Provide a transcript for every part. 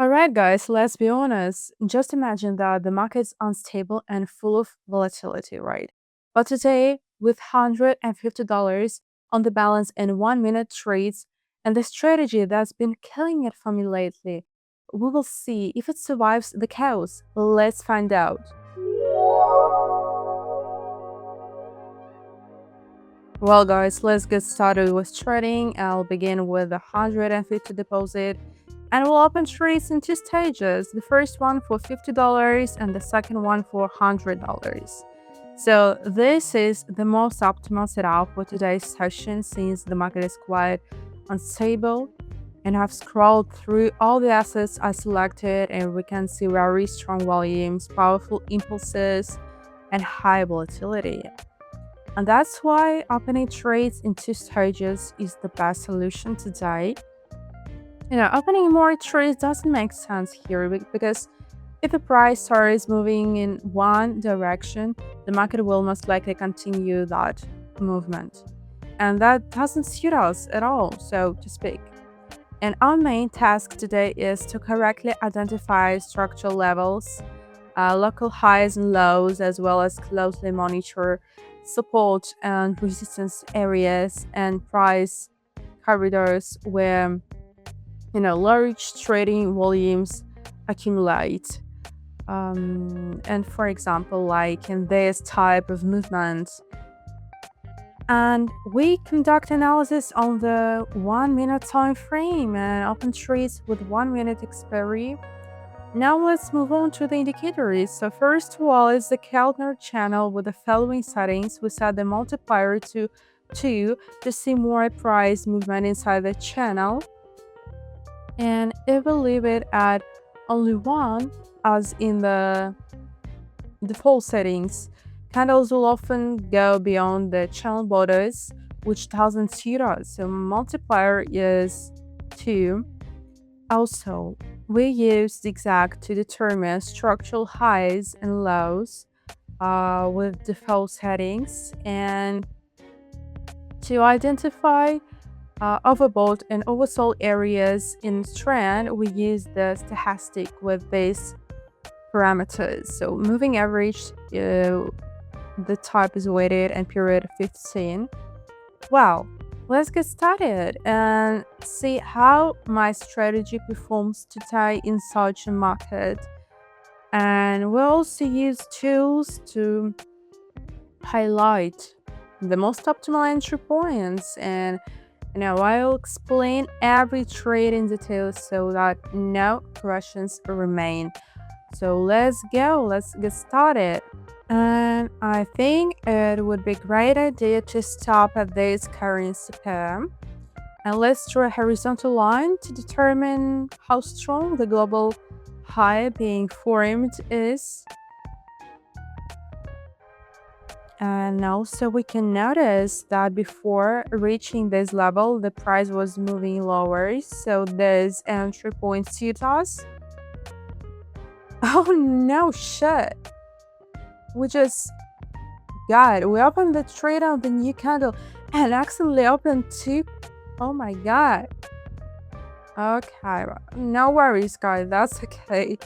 Alright, guys, let's be honest. Just imagine that the market is unstable and full of volatility, right? But today, with $150 on the balance in 1 minute trades and the strategy that's been killing it for me lately, we will see if it survives the chaos. Let's find out. Well, guys, let's get started with trading. I'll begin with a 150 deposit and we'll open trades in two stages. The first one for $50 and the second one for $100. So this is the most optimal setup for today's session since the market is quite unstable, and I've scrolled through all the assets I selected and we can see very strong volumes, powerful impulses, and high volatility. And that's why opening trades in two stages is the best solution today. Opening more trades doesn't make sense here because if the price starts moving in one direction, the market will most likely continue that movement. And that doesn't suit us at all, so to speak. And our main task today is to correctly identify structural levels, local highs and lows, as well as closely monitor support and resistance areas and price corridors where large trading volumes accumulate. And for example, like in this type of movement. And we conduct analysis on the 1 minute time frame and open trades with 1 minute expiry. Now let's move on to the indicators. So first of all is the Keltner Channel with the following settings. We set the multiplier to 2 to see more price movement inside the channel. And if we leave it at only 1, as in the default settings, candles will often go beyond the channel borders, which doesn't suit us. So multiplier is 2. Also, we use ZigZag to determine structural highs and lows with default settings, and to identify overbought and oversold areas in trend, we use the stochastic with these parameters. So moving average, the type is weighted and period 15. Well, let's get started and see how my strategy performs today in such a market. And we'll also use tools to highlight the most optimal entry points, and I'll explain every trade in detail so that no questions remain. So let's go, let's get started. And I think it would be a great idea to stop at this currency pair. And let's draw a horizontal line to determine how strong the global high being formed is. And also we can notice that before reaching this level, the price was moving lower. So this entry point suits us. Oh no, shit. We opened the trade on the new candle and accidentally opened 2. Oh my god. Okay, no worries, guys, that's okay.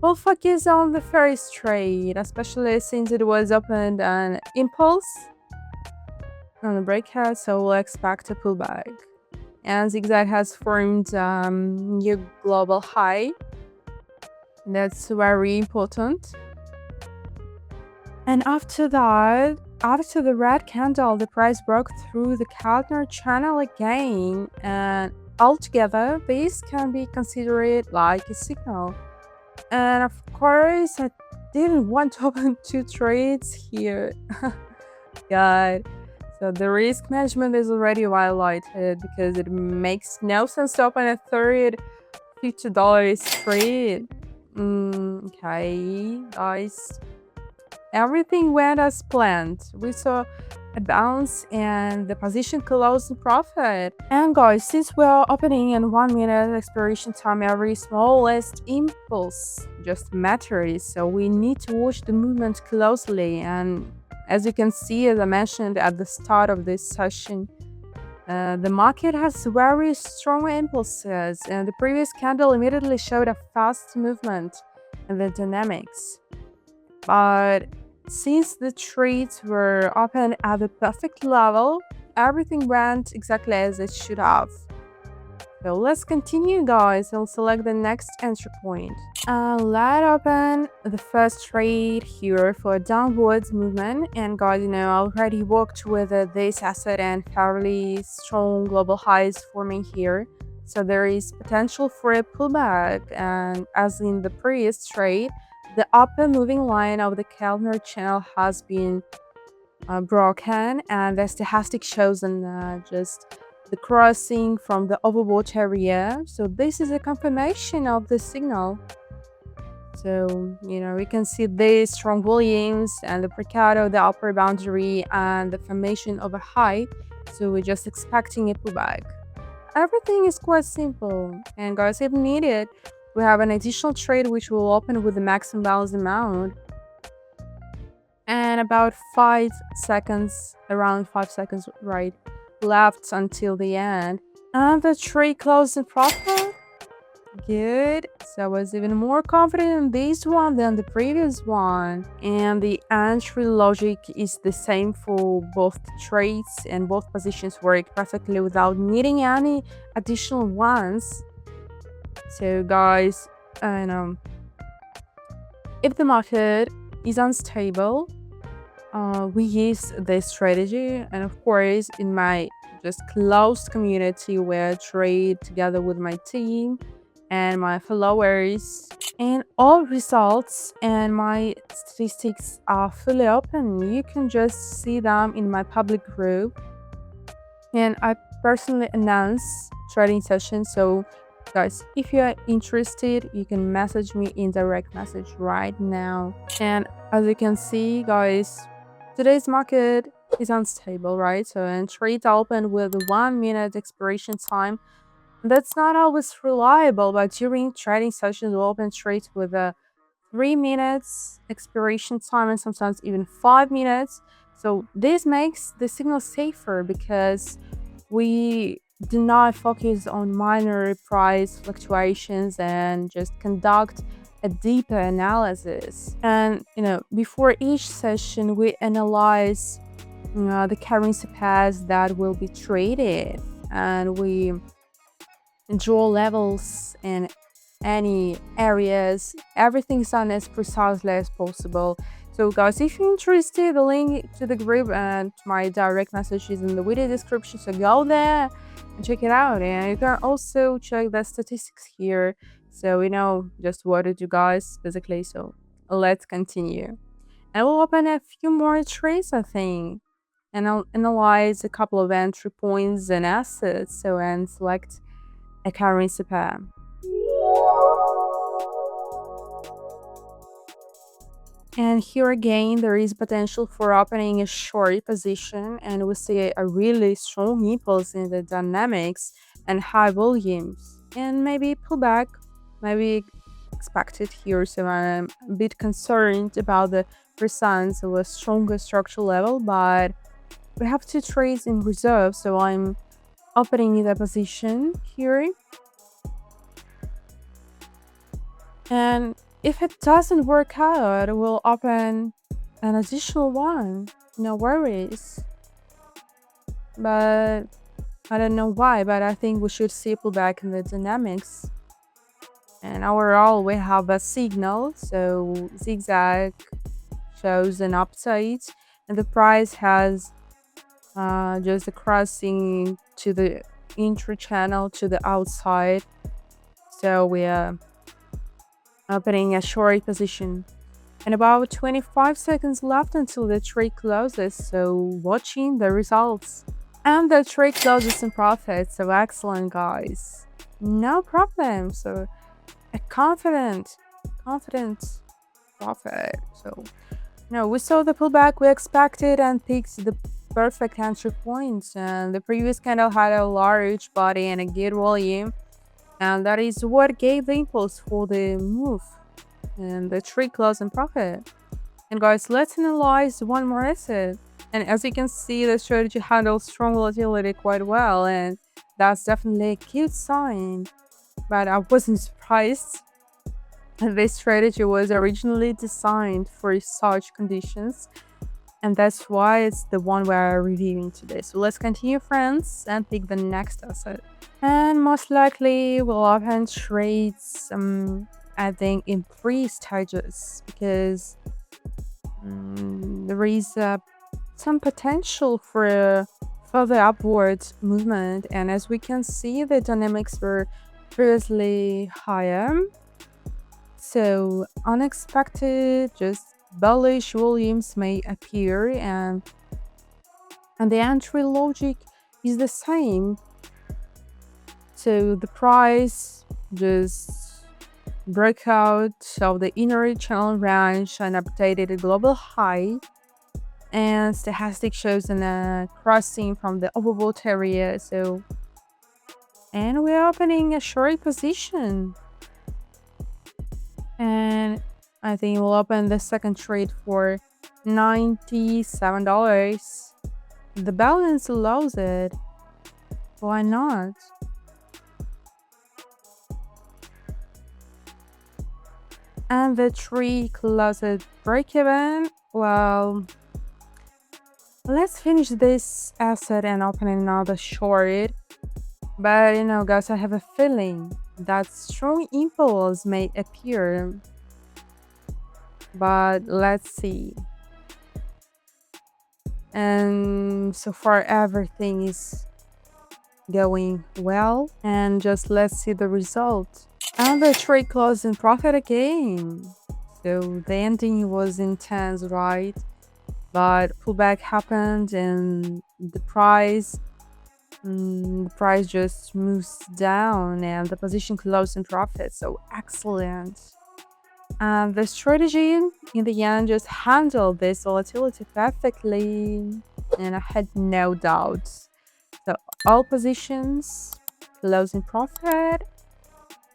We'll focus on the first trade, especially since it was opened an impulse on the breakout, so we'll expect a pullback. And ZigZag has formed new global high. That's very important. And after that, after the red candle, the price broke through the Keltner Channel again, and altogether, this can be considered like a signal. And of course, I didn't want to open 2 trades here. God. So the risk management is already highlighted because it makes no sense to open a third $50 trade. Okay, guys. Everything went as planned. We saw a bounce and the position closed in profit. And guys, since we are opening in 1 minute expiration time, every smallest impulse just matters. So we need to watch the movement closely. And as you can see, as I mentioned at the start of this session, The market has very strong impulses, and the previous candle immediately showed a fast movement in the dynamics. But since the trades were open at the perfect level, everything went exactly as it should have. So let's continue, guys. I'll select the next entry point. Let's open the first trade here for a downwards movement. And guys, I already worked with this asset and fairly strong global highs forming here. So there is potential for a pullback. And as in the previous trade, the upper moving line of the Keltner Channel has been broken, and the stochastic shows just the crossing from the overbought area. So this is a confirmation of the signal. So, we can see these strong volumes and the breakout of the upper boundary and the formation of a high. So we're just expecting a pullback. Everything is quite simple. And guys, if needed, we have an additional trade which will open with the maximum balance amount. And about 5 seconds, around 5 seconds, right, left until the end. And the trade closed in profit. Good. So I was even more confident in this one than the previous one. And the entry logic is the same for both trades, and both positions work perfectly without needing any additional ones. So guys, if the market is unstable, we use this strategy. And of course, in my just closed community where I trade together with my team and my followers, and all results and my statistics are fully open. You can just see them in my public group, and I personally announce trading sessions. So guys, if you are interested, you can message me in direct message right now. And as you can see, guys, today's market is unstable, right? So, and trades open with a 1 minute expiration time. That's not always reliable, but during trading sessions, we open trades with a 3 minutes expiration time and sometimes even 5 minutes. So this makes the signal safer because we do not focus on minor price fluctuations and just conduct a deeper analysis. And before each session, we analyze the currency pairs that will be traded, and we draw levels in any areas. Everything's done as precisely as possible. So guys, if you're interested, the link to the group and my direct message is in the video description, so go there and check it out. And you can also check the statistics here, so we know just what to do, guys, basically. So let's continue, and we'll open a few more trades, I think, and I'll analyze a couple of entry points and assets, so and select a currency pair. And here again, there is potential for opening a short position, and we see a really strong impulse in the dynamics and high volumes, and maybe pullback, maybe expected here. So I'm a bit concerned about the presence of a stronger structural level, but we have 2 trades in reserve, so I'm opening the position here. And if it doesn't work out, we'll open an additional one. No worries. But I don't know why, but I think we should see pullback in the dynamics. And overall, we have a signal. So ZigZag shows an upside, and the price has just a crossing to the intra channel to the outside. So we are opening a short position, and about 25 seconds left until the trade closes. So watching the results, and the trade closes in profit. So excellent, guys, no problem. So a confident profit. So we saw the pullback we expected and picked the perfect entry points, and the previous candle had a large body and a good volume, and that is what gave the impulse for the move, and the trade closed in profit. And guys, let's analyze one more asset, And as you can see, the strategy handles strong volatility quite well, and that's definitely a cute sign. But I wasn't surprised. This strategy was originally designed for such conditions, and that's why it's the one we're reviewing today. So let's continue, friends, and pick the next asset. And most likely we'll open trades, I think, in 3 stages because there is some potential for a further upward movement. And as we can see, the dynamics were previously higher. So unexpected, just bullish volumes may appear, and the entry logic is the same. So the price just broke out of the inner channel range and updated a global high. And Stochastic shows a crossing from the overbought area. And we're opening a short position. And I think we'll open the second trade for $97. The balance allows it. Why not? And the tree closed break even. Well, let's finish this asset and open another short. But guys, I have a feeling that strong impulse may appear. But let's see. And so far, everything is going well. And just let's see the result. And the trade closed in profit again. So the ending was intense, right? But pullback happened and the price just moves down and the position closed in profit. So excellent. And the strategy in the end just handled this volatility perfectly, and I had no doubts. So all positions closed in profit,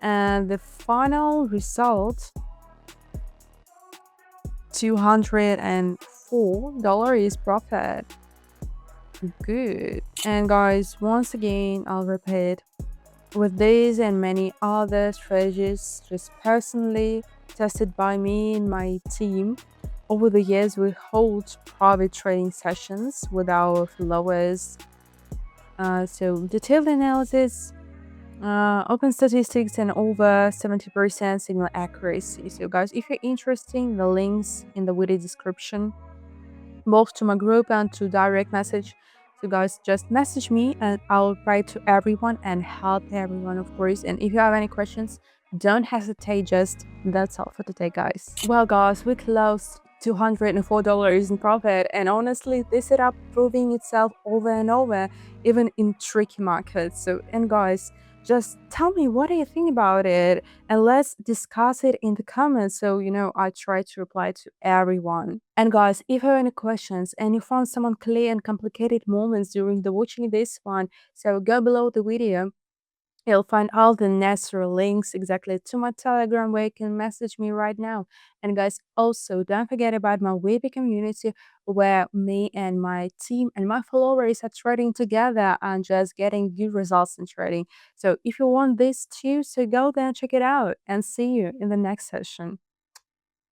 and the final result $204 profit. Good. And guys, once again, I'll repeat, with these and many other strategies just personally tested by me and my team, over the years we hold private trading sessions with our followers. So detailed analysis, open statistics, and over 70% signal accuracy. So guys, if you're interested, the links in the video description, both to my group and to direct message. So guys, just message me and I'll reply to everyone and help everyone, of course. And if you have any questions, don't hesitate. Just that's all for today, guys. Well guys, we closed $204 in profit, and honestly this setup proving itself over and over, even in tricky markets. So, and guys, just tell me what do you think about it, and let's discuss it in the comments. So I try to reply to everyone. And guys, if you have any questions and you found some unclear and complicated moments during the watching this one, so go below the video. You'll find all the necessary links exactly to my Telegram where you can message me right now. And guys, also don't forget about my VP community where me and my team and my followers are trading together and just getting good results in trading. So if you want this too, so go there and check it out, and see you in the next session.